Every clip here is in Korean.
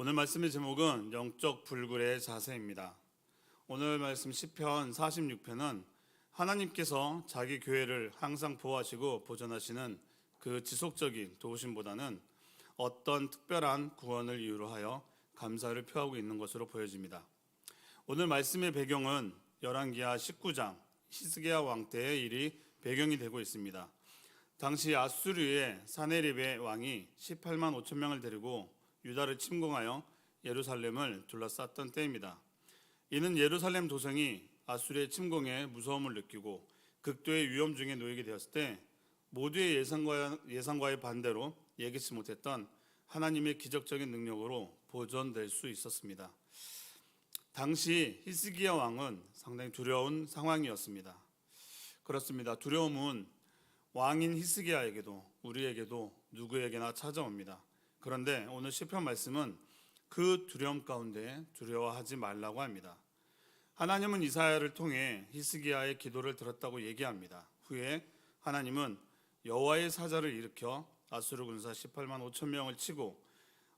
오늘 말씀의 제목은 영적 불굴의 자세입니다. 오늘 말씀 시편 46편은 하나님께서 자기 교회를 항상 보호하시고 보존하시는 그 지속적인 도우심보다는 어떤 특별한 구원을 이유로 하여 감사를 표하고 있는 것으로 보여집니다. 오늘 말씀의 배경은 열왕기하 19장 히스기야 왕 때의 일이 배경이 되고 있습니다. 당시 아수르의 사네립의 왕이 18만 5천 명을 데리고 유다를 침공하여 예루살렘을 둘러쌌던 때입니다. 이는 예루살렘 도성이 아수르의 침공에 무서움을 느끼고 극도의 위험 중에 놓이게 되었을 때 모두의 예상과의 반대로 예기치 못했던 하나님의 기적적인 능력으로 보존될 수 있었습니다. 당시 히스기야 왕은 상당히 두려운 상황이었습니다. 그렇습니다. 두려움은 왕인 히스기야에게도 우리에게도 누구에게나 찾아옵니다. 그런데 오늘 시편 말씀은 그 두려움 가운데 두려워하지 말라고 합니다. 하나님은 이사야를 통해 히스기야의 기도를 들었다고 얘기합니다. 후에 하나님은 여호와의 사자를 일으켜 아수르 군사 18만 5천 명을 치고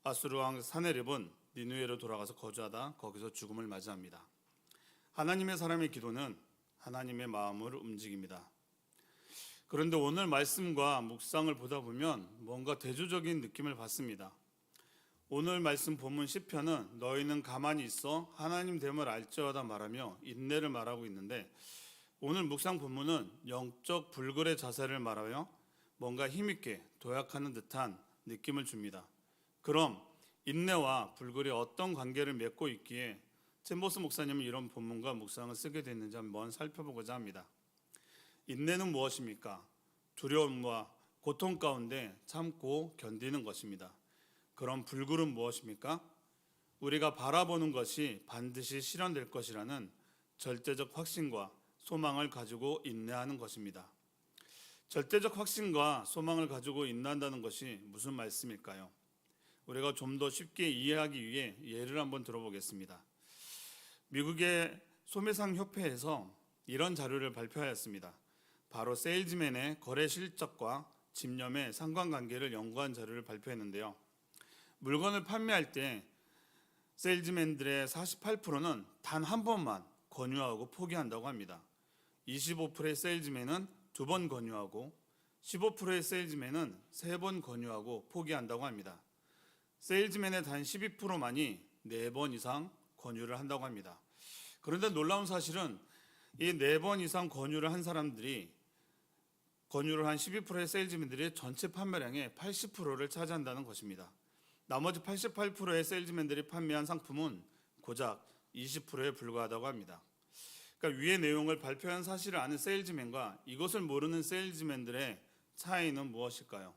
아수르 왕 사네립은 니느웨로 돌아가서 거주하다 거기서 죽음을 맞이합니다. 하나님의 사람의 기도는 하나님의 마음을 움직입니다. 그런데 오늘 말씀과 묵상을 보다 보면 뭔가 대조적인 느낌을 받습니다. 오늘 말씀 본문 시편은 너희는 가만히 있어 하나님 됨을 알지어다 말하며 인내를 말하고 있는데, 오늘 묵상 본문은 영적 불굴의 자세를 말하며 뭔가 힘있게 도약하는 듯한 느낌을 줍니다. 그럼 인내와 불굴이 어떤 관계를 맺고 있기에 챔버스 목사님은 이런 본문과 묵상을 쓰게 됐는지 한번 살펴보고자 합니다. 인내는 무엇입니까? 두려움과 고통 가운데 참고 견디는 것입니다. 그럼 불굴은 무엇입니까? 우리가 바라보는 것이 반드시 실현될 것이라는 절대적 확신과 소망을 가지고 인내하는 것입니다. 절대적 확신과 소망을 가지고 인내한다는 것이 무슨 말씀일까요? 우리가 좀 더 쉽게 이해하기 위해 예를 한번 들어보겠습니다. 미국의 소매상 협회에서 이런 자료를 발표하였습니다. 바로 세일즈맨의 거래 실적과 집념의 상관관계를 연구한 자료를 발표했는데요. 물건을 판매할 때 세일즈맨들의 48%는 단 한 번만 권유하고 포기한다고 합니다. 25%의 세일즈맨은 2번 권유하고 15%의 세일즈맨은 3번 권유하고 포기한다고 합니다. 세일즈맨의 단 12%만이 4번 이상 권유를 한다고 합니다. 그런데 놀라운 사실은 이 4번 이상 권유를 한 사람들이 권유를 한 12%의 세일즈맨들이 전체 판매량의 80%를 차지한다는 것입니다. 나머지 88%의 세일즈맨들이 판매한 상품은 고작 20%에 불과하다고 합니다. 그러니까 위의 내용을 발표한 사실을 아는 세일즈맨과 이것을 모르는 세일즈맨들의 차이는 무엇일까요?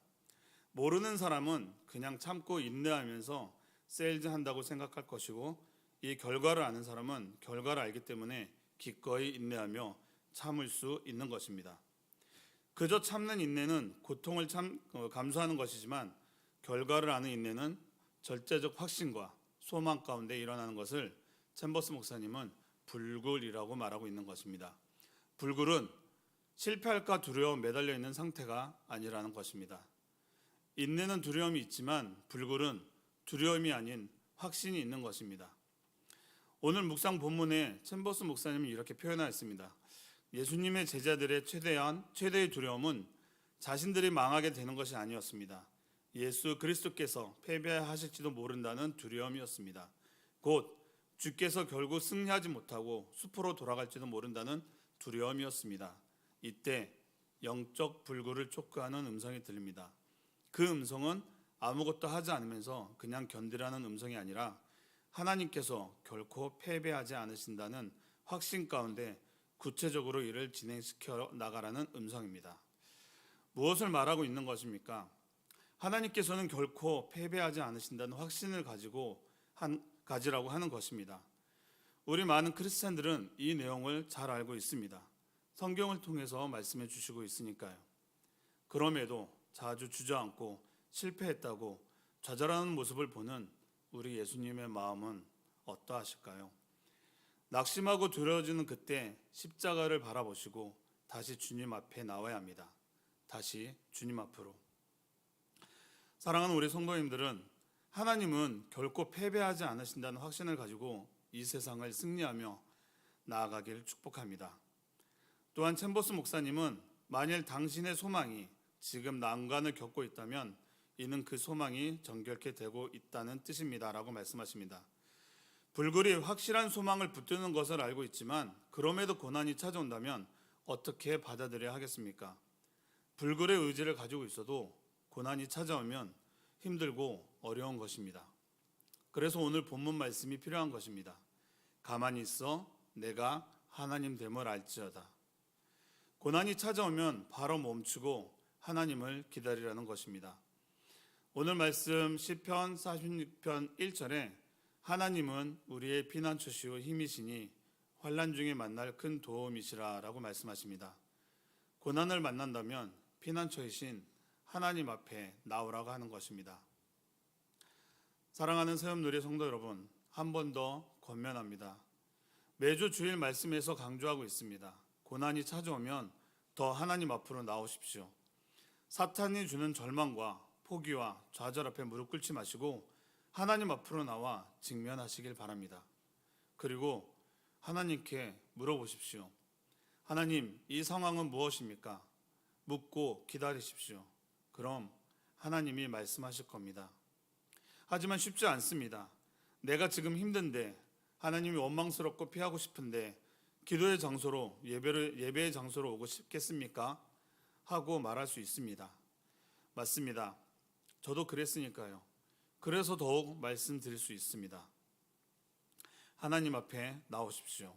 모르는 사람은 그냥 참고 인내하면서 세일즈한다고 생각할 것이고, 이 결과를 아는 사람은 결과를 알기 때문에 기꺼이 인내하며 참을 수 있는 것입니다. 그저 참는 인내는 고통을 감수하는 것이지만 결과를 아는 인내는 절대적 확신과 소망 가운데 일어나는 것을 챔버스 목사님은 불굴이라고 말하고 있는 것입니다. 불굴은 실패할까 두려움 매달려 있는 상태가 아니라는 것입니다. 인내는 두려움이 있지만 불굴은 두려움이 아닌 확신이 있는 것입니다. 오늘 묵상 본문에 챔버스 목사님은 이렇게 표현하였습니다. 예수님의 제자들의 최대의 두려움은 자신들이 망하게 되는 것이 아니었습니다. 예수 그리스도께서 패배하실지도 모른다는 두려움이었습니다. 곧 주께서 결국 승리하지 못하고 숲으로 돌아갈지도 모른다는 두려움이었습니다. 이때 영적 불굴을 촉구하는 음성이 들립니다. 그 음성은 아무것도 하지 않으면서 그냥 견디라는 음성이 아니라 하나님께서 결코 패배하지 않으신다는 확신 가운데 구체적으로 이를 진행시켜 나가라는 음성입니다. 무엇을 말하고 있는 것입니까? 하나님께서는 결코 패배하지 않으신다는 확신을 가지라고 하는 것입니다. 우리 많은 크리스찬들은 이 내용을 잘 알고 있습니다. 성경을 통해서 말씀해 주시고 있으니까요. 그럼에도 자주 주저앉고 실패했다고 좌절하는 모습을 보는 우리 예수님의 마음은 어떠하실까요? 낙심하고 두려워지는 그때 십자가를 바라보시고 다시 주님 앞에 나와야 합니다. 다시 주님 앞으로. 사랑하는 우리 성도님들은 하나님은 결코 패배하지 않으신다는 확신을 가지고 이 세상을 승리하며 나아가길 축복합니다. 또한 챔버스 목사님은 만일 당신의 소망이 지금 난관을 겪고 있다면 이는 그 소망이 정결케 되고 있다는 뜻입니다 라고 말씀하십니다. 불굴이 확실한 소망을 붙드는 것을 알고 있지만 그럼에도 고난이 찾아온다면 어떻게 받아들여야 하겠습니까? 불굴의 의지를 가지고 있어도 고난이 찾아오면 힘들고 어려운 것입니다. 그래서 오늘 본문 말씀이 필요한 것입니다. 가만히 있어 내가 하나님 됨을 알지어다. 고난이 찾아오면 바로 멈추고 하나님을 기다리라는 것입니다. 오늘 말씀 시편 46편 1절에 하나님은 우리의 피난처시오 힘이시니 환난 중에 만날 큰 도움이시라 라고 말씀하십니다. 고난을 만난다면 피난처이신 하나님 앞에 나오라고 하는 것입니다. 사랑하는 새움누리 성도 여러분, 한 번 더 권면합니다. 매주 주일 말씀에서 강조하고 있습니다. 고난이 찾아오면 더 하나님 앞으로 나오십시오. 사탄이 주는 절망과 포기와 좌절 앞에 무릎 꿇지 마시고 하나님 앞으로 나와 직면하시길 바랍니다. 그리고 하나님께 물어보십시오. 하나님, 이 상황은 무엇입니까? 묻고 기다리십시오. 그럼 하나님이 말씀하실 겁니다. 하지만 쉽지 않습니다. 내가 지금 힘든데, 하나님이 원망스럽고 피하고 싶은데 기도의 장소로 예배의 장소로 오고 싶겠습니까? 하고 말할 수 있습니다. 맞습니다. 저도 그랬으니까요. 그래서 더욱 말씀드릴 수 있습니다. 하나님 앞에 나오십시오.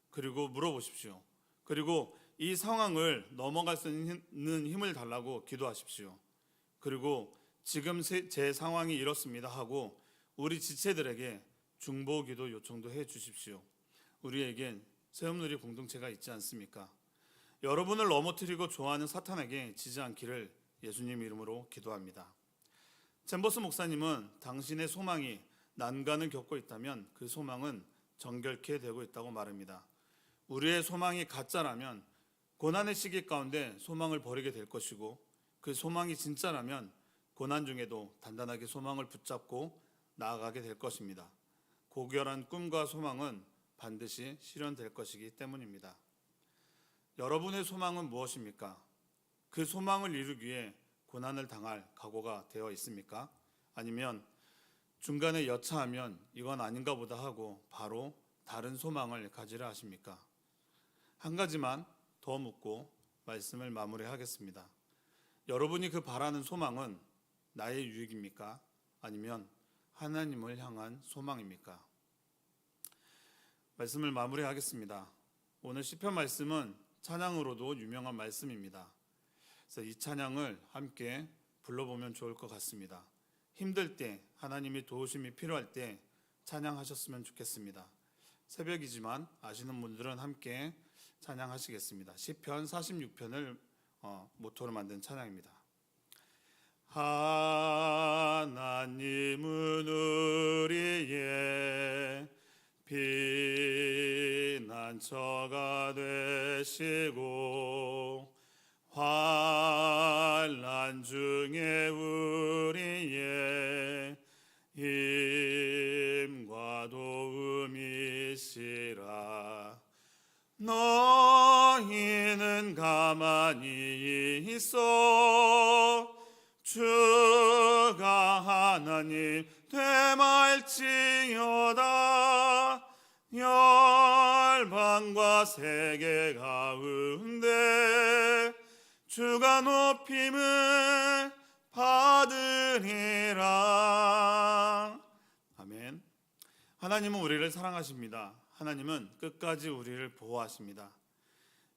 그리고 물어보십시오. 그리고 이 상황을 넘어갈 수 있는 힘을 달라고 기도하십시오. 그리고 지금 제 상황이 이렇습니다 하고 우리 지체들에게 중보기도 요청도 해 주십시오. 우리에겐 새움누리 공동체가 있지 않습니까? 여러분을 넘어뜨리고 좋아하는 사탄에게 지지 않기를 예수님 이름으로 기도합니다. 챔버스 목사님은 당신의 소망이 난간을 겪고 있다면 그 소망은 정결케 되고 있다고 말합니다. 우리의 소망이 가짜라면 고난의 시기 가운데 소망을 버리게 될 것이고 그 소망이 진짜라면 고난 중에도 단단하게 소망을 붙잡고 나아가게 될 것입니다. 고결한 꿈과 소망은 반드시 실현될 것이기 때문입니다. 여러분의 소망은 무엇입니까? 그 소망을 이루기 위해 고난을 당할 각오가 되어 있습니까? 아니면 중간에 여차하면 이건 아닌가 보다 하고 바로 다른 소망을 가지려 하십니까? 한 가지만 더 묻고 말씀을 마무리하겠습니다. 여러분이 그 바라는 소망은 나의 유익입니까? 아니면 하나님을 향한 소망입니까? 말씀을 마무리하겠습니다. 오늘 시편 말씀은 찬양으로도 유명한 말씀입니다. 그래서 이 찬양을 함께 불러보면 좋을 것 같습니다. 힘들 때, 하나님의 도우심이 필요할 때 찬양하셨으면 좋겠습니다. 새벽이지만 아시는 분들은 함께 찬양하시겠습니다. 시편 46편을 모토로 만든 찬양입니다. 하나님은 우리의 피난처가 되시고 환난 중에 우리의 힘과 도움이시라. 너희는 가만히 있어 주가 하나님 되말지어다. 열방과 세계 가운데 주가 높임을 받으리라. 아멘. 하나님은 우리를 사랑하십니다. 하나님은 끝까지 우리를 보호하십니다.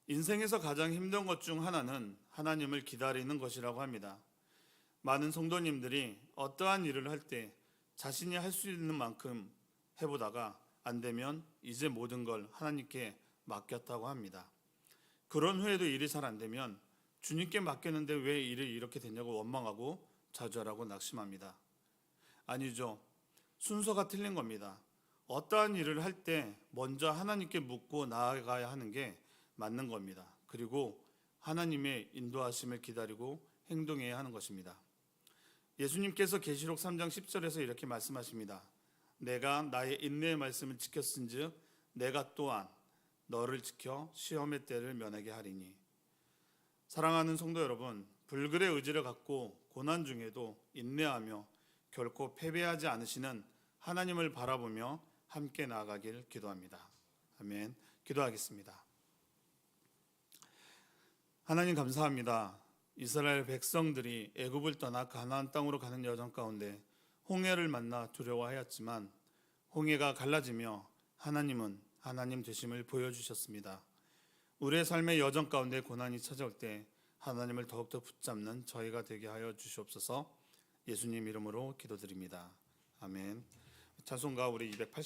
인생에서 가장 힘든 것 중 하나는 하나님을 기다리는 것이라고 합니다. 많은 성도님들이 어떠한 일을 할 때 자신이 할 수 있는 만큼 해보다가 안 되면 이제 모든 걸 하나님께 맡겼다고 합니다. 그런 후에도 일이 잘 안 되면 주님께 맡겼는데 왜 일이 이렇게 됐냐고 원망하고 좌절하고 낙심합니다. 아니죠. 순서가 틀린 겁니다. 어떠한 일을 할 때 먼저 하나님께 묻고 나아가야 하는 게 맞는 겁니다. 그리고 하나님의 인도하심을 기다리고 행동해야 하는 것입니다. 예수님께서 계시록 3장 10절에서 이렇게 말씀하십니다. 내가 나의 인내의 말씀을 지켰은즉 내가 또한 너를 지켜 시험의 때를 면하게 하리니. 사랑하는 성도 여러분, 불굴의 의지를 갖고 고난 중에도 인내하며 결코 패배하지 않으시는 하나님을 바라보며 함께 나아가길 기도합니다. 아멘. 기도하겠습니다. 하나님 감사합니다. 이스라엘 백성들이 애굽을 떠나 가나안 땅으로 가는 여정 가운데 홍해를 만나 두려워하였지만 홍해가 갈라지며 하나님은 하나님 되심을 보여주셨습니다. 우리의 삶의 여정 가운데 고난이 찾아올 때 하나님을 더욱더 붙잡는 저희가 되게 하여 주시옵소서. 예수님 이름으로 기도드립니다. 아멘. 찬송가 우리 288